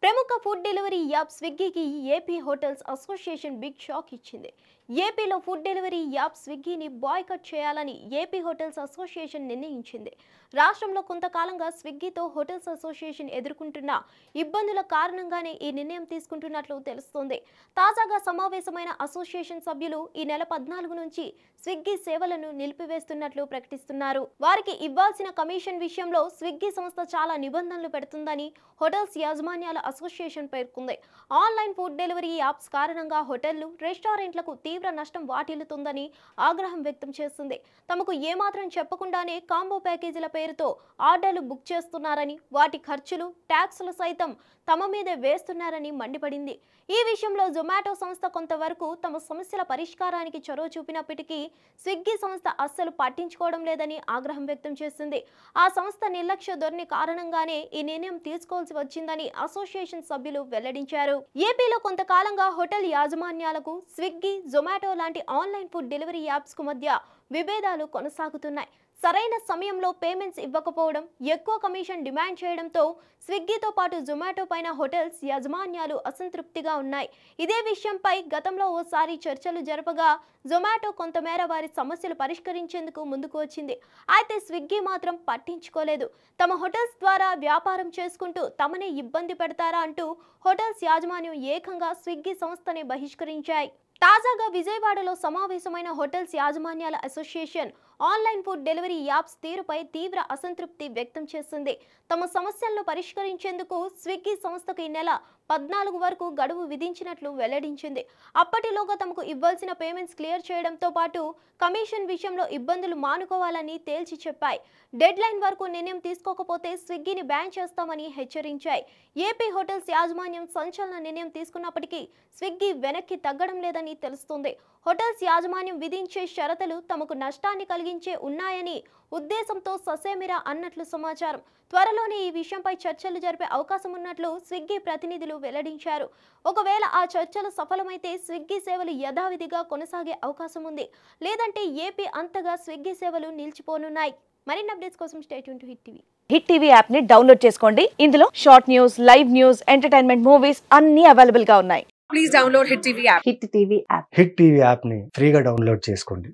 ప్రముఖ food delivery app స్విగ్గీకి AP hotels association big shock ఇచ్చింది. ఏపీలో ఫుడ్ డెలివరీ యాప్ స్విగ్గీని బాయ్కాట్ చేయాలని ఏపీ హోటల్స్ అసోసియేషన్ నిర్ణయించింది. రాష్ట్రంలో కొంతకాలంగా స్విగ్గీతో హోటల్స్ అసోసియేషన్ ఎదుర్కొంటున్న ఇబ్బందుల కారణంగానే ఈ నిర్ణయం తీసుకుంటున్నట్లు తెలుస్తోంది. తాజాగా సమావేశమైన అసోసియేషన్ సభ్యులు ఈ నెల 14 నుంచి స్విగ్గీ సేవలను నిలిపివేస్తున్నట్లు ప్రకటిస్తున్నారు. వారికి ఇవ్వాల్సిన కమిషన్ విషయంలో స్విగ్గీ సంస్థ చాలా నిబంధనలు పెడుతుందని హోటల్స్ యాజమాన్యాల అసోసియేషన్ పేర్కొంది. ఆన్లైన్ ఫుడ్ డెలివరీ యాప్స్ కారణంగా హోటళ్లు, రెస్టారెంట్లకు తీవ్ర నష్టం వాటిల్లుతుందని ఆగ్రహం వ్యక్తం చేస్తుంది. తమకు ఏమాత్రం చెప్పకుండానే కాంబో ప్యాకేజీల పేరుతో ఆర్డర్లు బుక్ చేస్తున్నారని, వాటి ఖర్చులు, ట్యాక్సులు సైతం తమ మీదే వేస్తున్నారని మండిపడింది. ఈ విషయంలో జొమాటో సంస్థ కొంతవరకు తమ సమస్యల పరిష్కారానికి చొరవ చూపినప్పటికీ స్విగ్గీ సంస్థ అస్సలు పట్టించుకోవడం లేదని ఆగ్రహం వ్యక్తం చేసింది. ఆ సంస్థ నిర్లక్ష్య ధోరణి కారణంగానే ఈ నిర్ణయం తీసుకోవాల్సి వచ్చిందని అసోసియేషన్ సభ్యులు వెల్లడించారు. ఏపీలో కొంతకాలంగా హోటల్ యాజమాన్యాలకు స్విగ్గీ, జొమాటో లాంటి ఆన్లైన్ ఫుడ్ డెలివరీ యాప్స్ కు మధ్య విభేదాలు కొనసాగుతున్నాయి. సరైన సమయంలో పేమెంట్స్ ఇవ్వకపోవడం, ఎక్కువ కమిషన్ డిమాండ్ చేయడంతో స్విగ్గీతో పాటు జొమాటో పైన హోటల్స్ యాజమాన్యాలు అసంతృప్తిగా ఉన్నాయి. ఇదే విషయంపై గతంలో ఓసారి చర్చలు జరపగా జొమాటో కొంతమేర వారి సమస్యలు పరిష్కరించేందుకు ముందుకు వచ్చింది. అయితే స్విగ్గీ మాత్రం పట్టించుకోలేదు. తమ హోటల్స్ ద్వారా వ్యాపారం చేసుకుంటూ తమనే ఇబ్బంది పెడతారా అంటూ హోటల్స్ యాజమాన్యం ఏకంగా స్విగ్గీ సంస్థనే బహిష్కరించాయి. తాజాగా విజయవాడలో సమావేశమైన హోటల్స్ యాజమాన్యాల association online food delivery apps తీరుపై తీవ్ర అసంతృప్తి వ్యక్తం చేసింది. తమ సమస్యలను పరిష్కరించేందుకు స్విగ్గీ సంస్థకు ఈ నెల 14 వరకు గడువు విధించినట్లు వెల్లడించింది. అప్పటిలోగా తమకు ఇవ్వాల్సిన పేమెంట్స్ క్లియర్ చేయడంతో పాటు కమిషన్ విషయంలో ఇబ్బందులు మానుకోవాలని తేల్చి చెప్పాయి. డెడ్ లైన్ వరకు నిర్ణయం తీసుకోకపోతే స్విగ్గీని బ్యాన్ చేస్తామని హెచ్చరించాయి. ఏపీ హోటల్స్ యాజమాన్యం సంచలన నిర్ణయం తీసుకున్నప్పటికీ స్విగ్గీ వెనక్కి తగ్గడం లేదని తెలుస్తుంది. హోటల్స్ యాజమాన్యం విధించే షరతులు తమకు నష్టాన్ని కలిగించే ఉన్నాయని ఉద్దేశంతో ససేమిరా అన్నట్లు సమాచారం. త్వరలోనే ఈ విషయంపై చర్చలు జరిపే అవకాశం ఉన్నట్లు స్విగ్గీ ప్రతినిధులు వెల్లడించారు. ఒకవేళ ఆ చర్చలు సఫలమైతే స్విగ్గీ సేవలు యథావిధిగా కొనసాగే అవకాశం ఉంది. లేదంటే ఏపీ అంతగా స్విగ్గీ సేవలు నిలిచిపోనున్నాయి. మరిన్ని అప్డేట్స్ కోసం stay tune to hit TV. Hit TV app ని డౌన్లోడ్ చేసుకోండి. ఇందులో short news, live news, entertainment movies అన్ని అవైలబుల్ గా ఉన్నాయి. Please download Hit TV app. Hit TV app hit TV app ని ఫ్రీగా డౌన్లోడ్ చేసుకోండి.